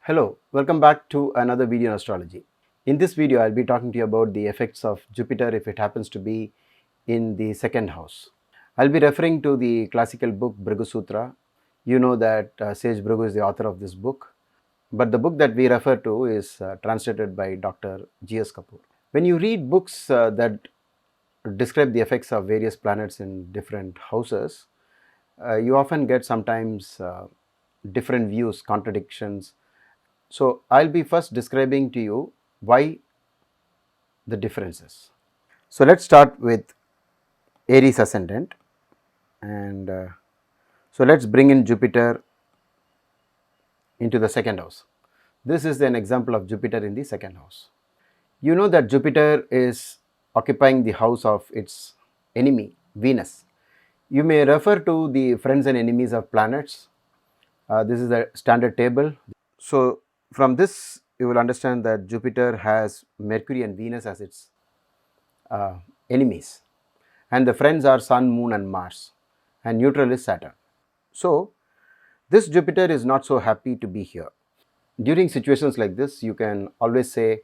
Hello, welcome back to another video on astrology. In this video, I'll be talking to you about the effects of Jupiter if it happens to be in the second house. I'll be referring to the classical book Bhrigu Sutra. You know that Sage Bhrigu is the author of this book, but the book that we refer to is translated by Dr. G.S. Kapoor. When you read books that describe the effects of various planets in different houses, you often get sometimes different views, contradictions. So I'll be first describing to you why the differences. So let's start with Aries ascendant, and so let's bring in Jupiter into the second house. This is an example of Jupiter in the second house. You know that Jupiter is occupying the house of its enemy, Venus. You may refer to the friends and enemies of planets. This is the standard table. So from this you will understand that Jupiter has Mercury and Venus as its enemies, and the friends are Sun, Moon and Mars, and neutral is Saturn. So this Jupiter is not so happy to be here. During situations like this, you can always say,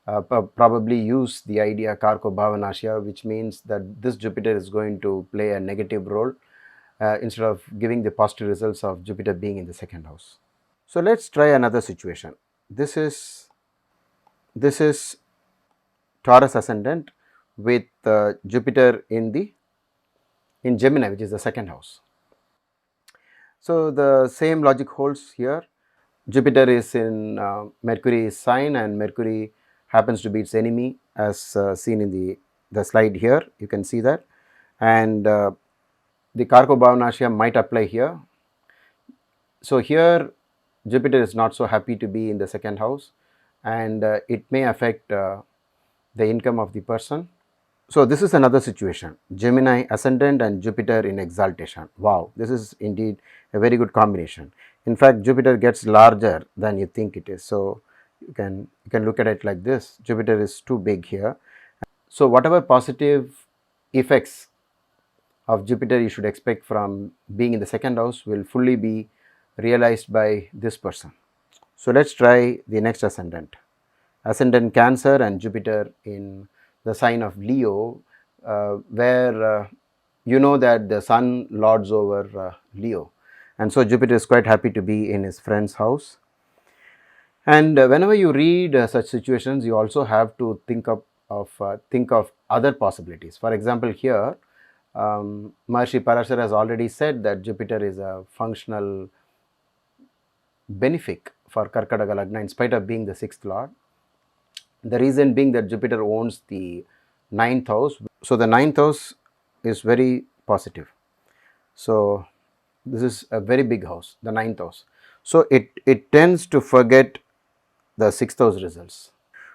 probably use the idea Karko Bhavanashya, which means that this Jupiter is going to play a negative role instead of giving the positive results of Jupiter being in the second house. So let's try another situation. This is Taurus ascendant with Jupiter in Gemini, which is the second house. So the same logic holds here. Jupiter is in Mercury's sign, and Mercury happens to be its enemy, as seen in the slide here. You can see that, and the Karko Bhavanashya might apply here. So here Jupiter is not so happy to be in the second house, and it may affect the income of the person. So this is another situation, Gemini ascendant and Jupiter in exaltation. Wow, this is indeed a very good combination. In fact, Jupiter gets larger than you think it is. So you can look at it like this. Jupiter is too big here. So whatever positive effects of Jupiter you should expect from being in the second house will fully be realized by this person. So let's try the next ascendant. Ascendant Cancer and Jupiter in the sign of Leo, where you know that the Sun lords over Leo, and so Jupiter is quite happy to be in his friend's house. And whenever you read such situations, you also have to think of other possibilities. For example, here Maharishi Parashar has already said that Jupiter is a functional benefic for Karkataka Lagna in spite of being the sixth lord. The reason being that Jupiter owns the ninth house. So the ninth house is very positive. So this is a very big house, the ninth house. So it tends to forget the sixth house results.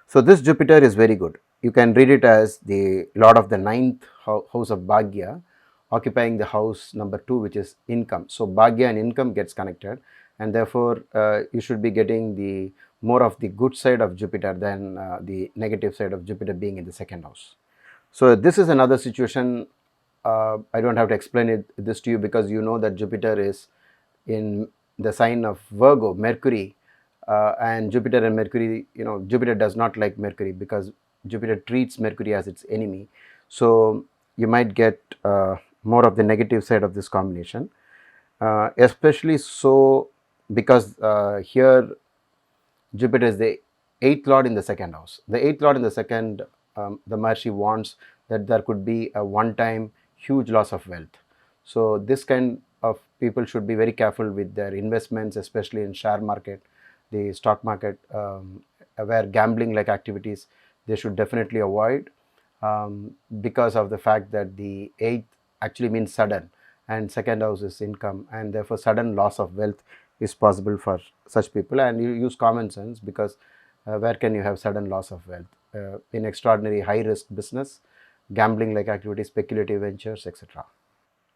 So this Jupiter is very good. You can read it as the lord of the ninth house of Bhagya, occupying the house number 2, which is income. So Bhagya and income gets connected, and therefore you should be getting the more of the good side of Jupiter than the negative side of Jupiter being in the second house. So this is another situation. I don't have to explain this to you, because you know that Jupiter is in the sign of Virgo, Mercury, and Jupiter and Mercury, Jupiter does not like Mercury because Jupiter treats Mercury as its enemy. So you might get more of the negative side of this combination, especially so because here Jupiter is the 8th lord in the second house. The 8th lord in the second, the Maharishi wants that there could be a one-time huge loss of wealth. So this kind of people should be very careful with their investments, especially in share market, the stock market, where gambling like activities they should definitely avoid, because of the fact that the 8th actually means sudden, and second house is income, and therefore sudden loss of wealth is possible for such people. And you use common sense, because where can you have sudden loss of wealth? In extraordinary high risk business, gambling like activities, speculative ventures, etc.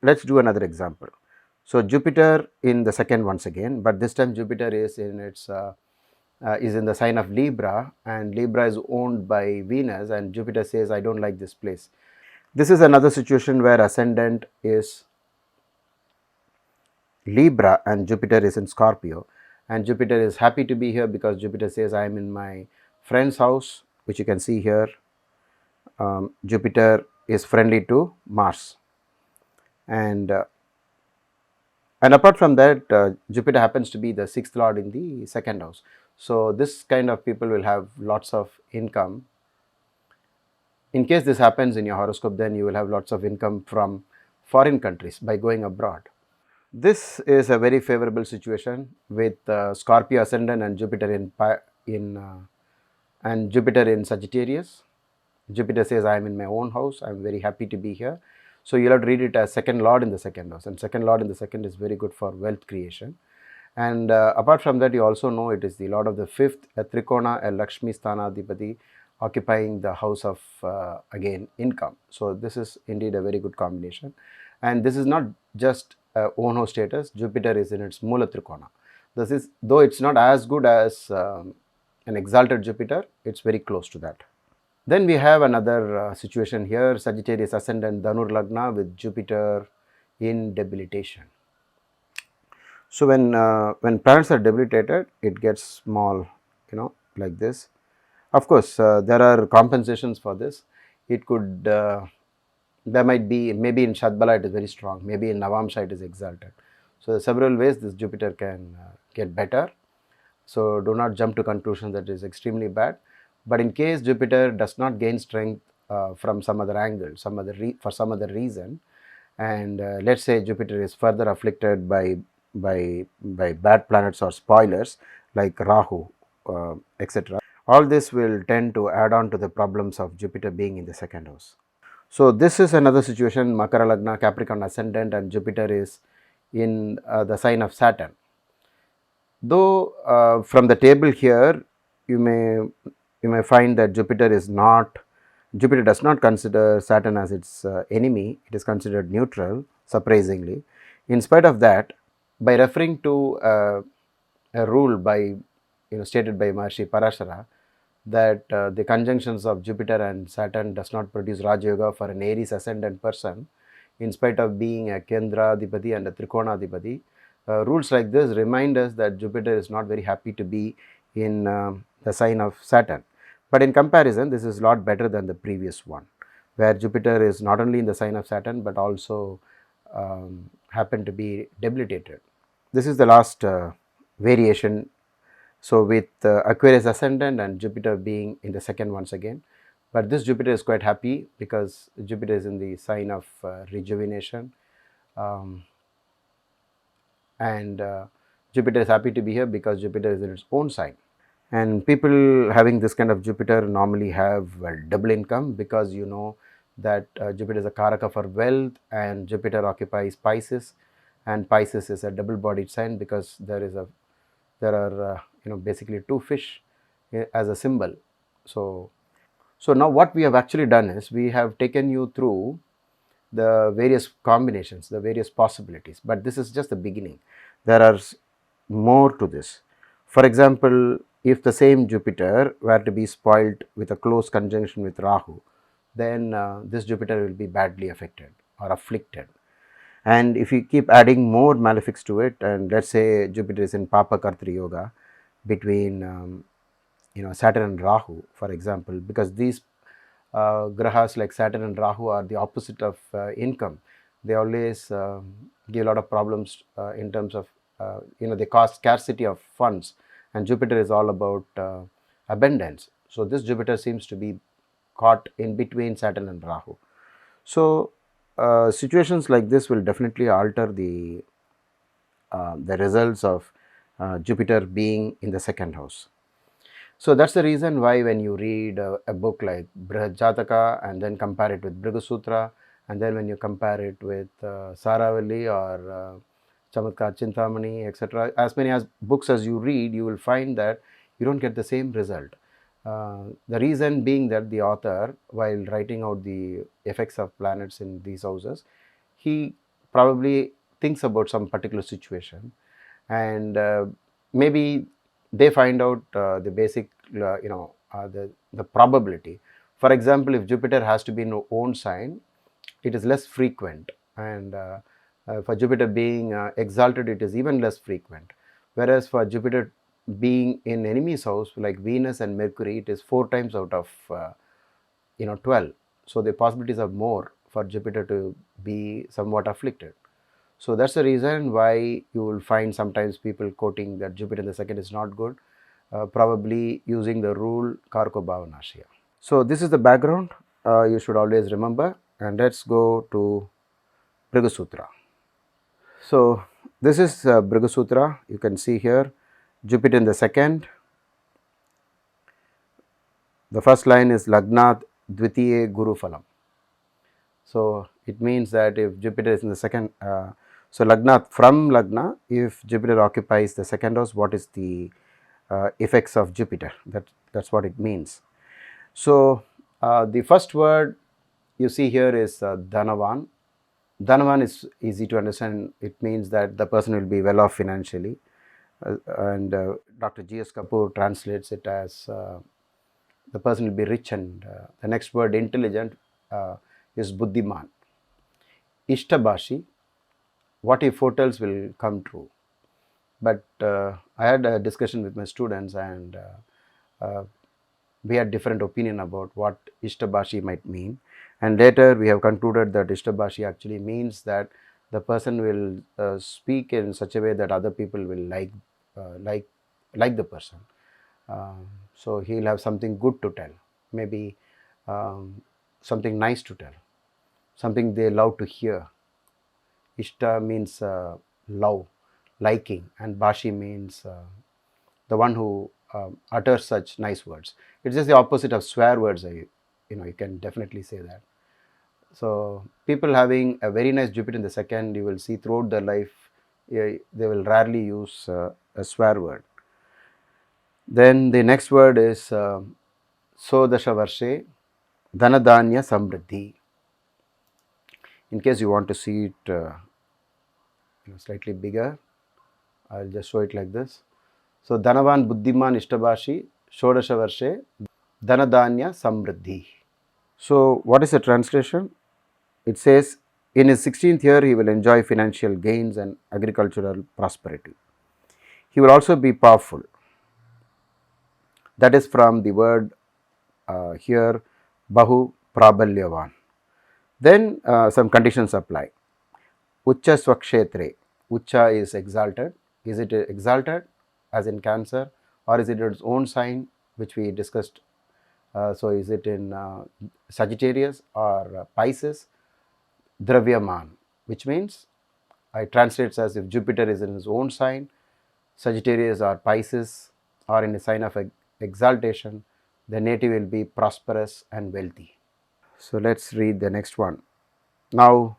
Let's do another example. So Jupiter in the second once again, but this time Jupiter is in the sign of Libra, and Libra is owned by Venus, and Jupiter says, I don't like this place. This is another situation where ascendant is Libra and Jupiter is in Scorpio, and Jupiter is happy to be here because Jupiter says I am in my friend's house, which you can see here. Jupiter is friendly to Mars, and apart from that, Jupiter happens to be the sixth lord in the second house. So this kind of people will have lots of income. In case this happens in your horoscope, then you will have lots of income from foreign countries by going abroad. This is a very favorable situation with Scorpio Ascendant and Jupiter in Jupiter in Sagittarius. Jupiter says, I am in my own house, I am very happy to be here. So you'll have to read it as second lord in the second house, and second lord in the second is very good for wealth creation. And apart from that, you also know it is the lord of the fifth, a Trikona, a Lakshmi Sthanadipati, occupying the house of again income. So this is indeed a very good combination, and this is not just own house status. Jupiter is in its Mula Trikona. This is, though it's not as good as an exalted Jupiter, it's very close to that. Then we have another situation here, Sagittarius Ascendant Dhanur Lagna with Jupiter in debilitation. So when planets are debilitated, it gets small, like this. Of course, there are compensations for this. It could there might be, maybe in Shadbala it is very strong, maybe in Navamsha it is exalted. So there are several ways this Jupiter can get better. So do not jump to conclusion that it is extremely bad. But in case Jupiter does not gain strength from some other angle, for some other reason, and let's say Jupiter is further afflicted by bad planets or spoilers like Rahu, etc. All this will tend to add on to the problems of Jupiter being in the second house. So this is another situation, Makara Lagna, Capricorn Ascendant, and Jupiter is in the sign of Saturn. Though from the table here, you may find that Jupiter does not consider Saturn as its enemy. It is considered neutral, surprisingly. In spite of that, by referring to a rule stated by Maharishi Parashara, that the conjunctions of Jupiter and Saturn does not produce Raja Yoga for an Aries ascendant person, in spite of being a Kendra Adhipati and a Trikona Adhipati. Rules like this remind us that Jupiter is not very happy to be in the sign of Saturn. But in comparison, this is a lot better than the previous one, where Jupiter is not only in the sign of Saturn but also happened to be debilitated. This is the last variation. So with Aquarius Ascendant and Jupiter being in the second once again. But this Jupiter is quite happy because Jupiter is in the sign of rejuvenation. And Jupiter is happy to be here because Jupiter is in its own sign. And people having this kind of Jupiter normally have double income, because you know that Jupiter is a Karaka for wealth, and Jupiter occupies Pisces, and Pisces is a double bodied sign because there are basically two fish as a symbol. So now what we have actually done is we have taken you through the various combinations, the various possibilities, but this is just the beginning. There are more to this. For example, if the same Jupiter were to be spoiled with a close conjunction with Rahu, then this Jupiter will be badly affected or afflicted. And if you keep adding more malefics to it, and let's say Jupiter is in Papa Kartri Yoga between Saturn and Rahu, for example, because these grahas like Saturn and Rahu are the opposite of income. They always give a lot of problems in terms of they cause scarcity of funds, and Jupiter is all about abundance. So this Jupiter seems to be caught in between Saturn and Rahu. So situations like this will definitely alter the results of Jupiter being in the second house. So that's the reason why when you read a book like Brihat Jataka and then compare it with Bhrigu Sutram, and then when you compare it with Saravalli or Chamatkar Chintamani, etc., as many as books as you read, you will find that you don't get the same result. The reason being that the author, while writing out the effects of planets in these houses, he probably thinks about some particular situation, and maybe they find out the basic, the probability. For example, if Jupiter has to be in own sign, it is less frequent, and for Jupiter being exalted, it is even less frequent. whereas for Jupiter being in enemy's house like Venus and Mercury, it is 4 times out of 12. So the possibilities are more for Jupiter to be somewhat afflicted. So that's the reason why you will find sometimes people quoting that Jupiter in the second is not good, probably using the rule Karko Bhavanashya. So this is the background you should always remember, and let's go to Bhrigu Sutra. So this is Bhrigu Sutra. You can see here Jupiter in the second. The first line is Lagnat Dvitiye Guru Phalam. So it means that if Jupiter is in the second, so Lagna, from Lagna, if Jupiter occupies the second house, what is the effects of Jupiter? That's what it means. So the first word you see here is Dhanavan. Dhanavan is easy to understand. It means that the person will be well off financially, and Dr. G.S. Kapoor translates it as the person will be rich, and the next word intelligent is Buddhiman. Ishtabhashi, what he foretells will come true. But I had a discussion with my students, and we had different opinion about what Ishtabhashi might mean, and later we have concluded that Ishtabhashi actually means that the person will speak in such a way that other people will like the person. So he'll have something good to tell, maybe something nice to tell, something they love to hear. Ishta means love, liking, and Bashi means the one who utters such nice words. It's just the opposite of swear words. You can definitely say that. So people having a very nice Jupiter in the second, you will see throughout their life, they will rarely use a swear word. Then the next word is Sodasha Varshe Dhanadanya Samriddhi. In case you want to see it slightly bigger, I'll just show it like this. So Dhanavan Buddhiman Ishtabhashi Shodasha Varshe Dhanadanya Samriddhi. So what is the translation? It says, in his 16th year he will enjoy financial gains and agricultural prosperity. He will also be powerful. That is from the word here Bahu Prabalyavan. Then some conditions apply. Ucha Swakshetre. Ucha is exalted. Is it exalted as in Cancer, or is it its own sign, which we discussed? So is it in Sagittarius or Pisces? Dravyaman, which means I translate as if Jupiter is in his own sign, Sagittarius or Pisces are in a sign of exaltation, the native will be prosperous and wealthy. So let's read the next one. Now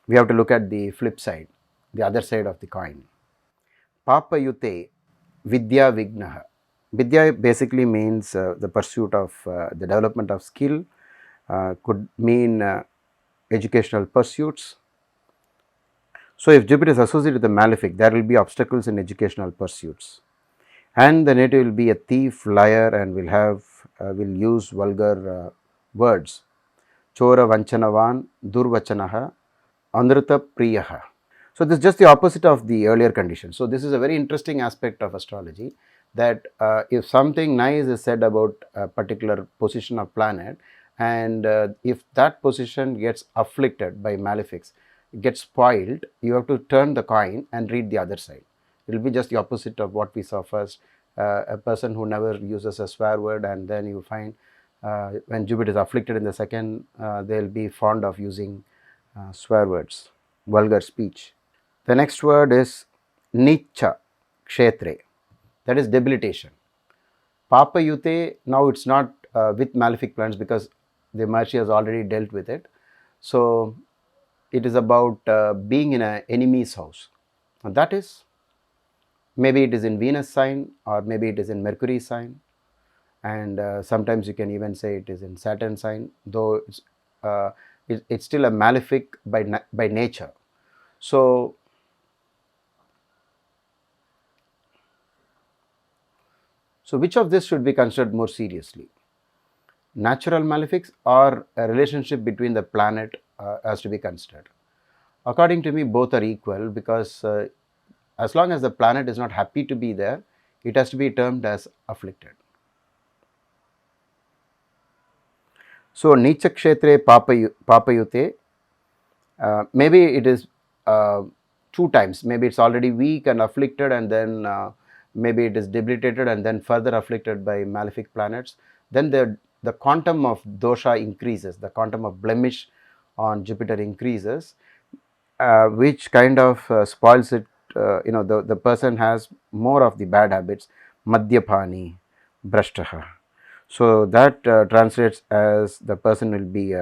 we have to look at the flip side, the other side of the coin. Papayute Vidya Vignaha. Vidya basically means the pursuit of the development of skill, could mean educational pursuits. So if Jupiter is associated with the malefic, there will be obstacles in educational pursuits, and the native will be a thief, liar, and will use vulgar words. Chora Vanchanavan Durvachanaha Anrita Priyaha. So this is just the opposite of the earlier condition. So this is a very interesting aspect of astrology, that if something nice is said about a particular position of planet, and if that position gets afflicted by malefics, gets spoiled, you have to turn the coin and read the other side. It will be just the opposite of what we saw first. A person who never uses a swear word, and then you find when Jupiter is afflicted in the second, they will be fond of using swear words, vulgar speech. The next word is Nicha Kshetre, that is debilitation. Papa Yute, now it's not with malefic planets because the Maharishi has already dealt with it. So it is about being in an enemy's house. And that is, maybe it is in Venus sign, or maybe it is in Mercury sign, and sometimes you can even say it is in Saturn sign, though it's still a malefic by nature. So which of this should be considered more seriously? Natural malefics or a relationship between the planet has to be considered? According to me, both are equal, because as long as the planet is not happy to be there, it has to be termed as afflicted. So Nicha Kshetre Papayute, maybe it is two times, maybe it's already weak and afflicted, and then maybe it is debilitated and then further afflicted by malefic planets. Then the quantum of dosha increases, the quantum of blemish on Jupiter increases, which kind of spoils it. The person has more of the bad habits, madhyapani, brashtaha. So that translates as the person will be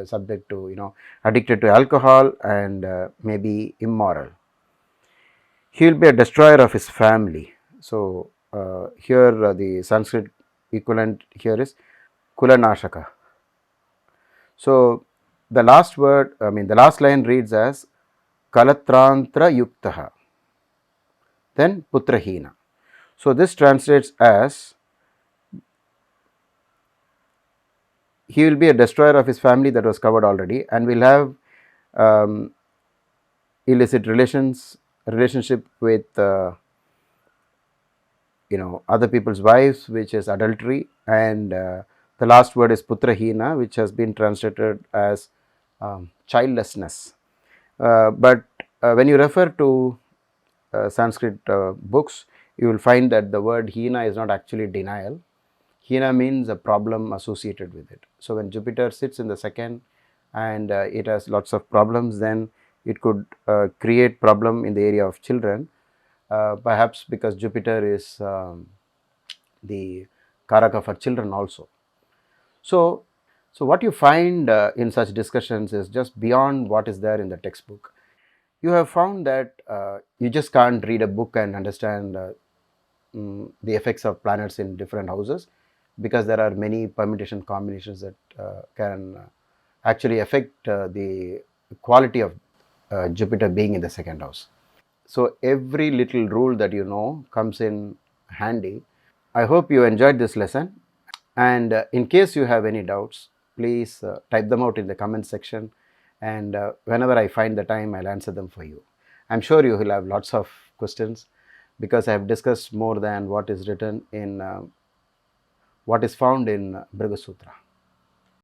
subject to, addicted to alcohol and maybe immoral. He will be a destroyer of his family. So here the Sanskrit equivalent here is kulanashaka. So the last word, the last line reads as kalatrantra yuktaha, then putrahina. So this translates as he will be a destroyer of his family, that was covered already, and will have illicit relationship with other people's wives, which is adultery, and the last word is putrahina, which has been translated as childlessness. But when you refer to Sanskrit books, you will find that the word hina is not actually denial. Hina means a problem associated with it. So when Jupiter sits in the second and it has lots of problems, then it could create problem in the area of children, perhaps because Jupiter is the karaka for children also. So what you find in such discussions is just beyond what is there in the textbook. You have found that you just can't read a book and understand the effects of planets in different houses, because there are many permutation combinations that can actually affect the quality of Jupiter being in the second house. So every little rule that you know comes in handy. I hope you enjoyed this lesson, and in case you have any doubts, please type them out in the comment section, and whenever I find the time, I'll answer them for you. I'm sure you will have lots of questions, because I have discussed more than what is written in what is found in Bhrigu Sutra.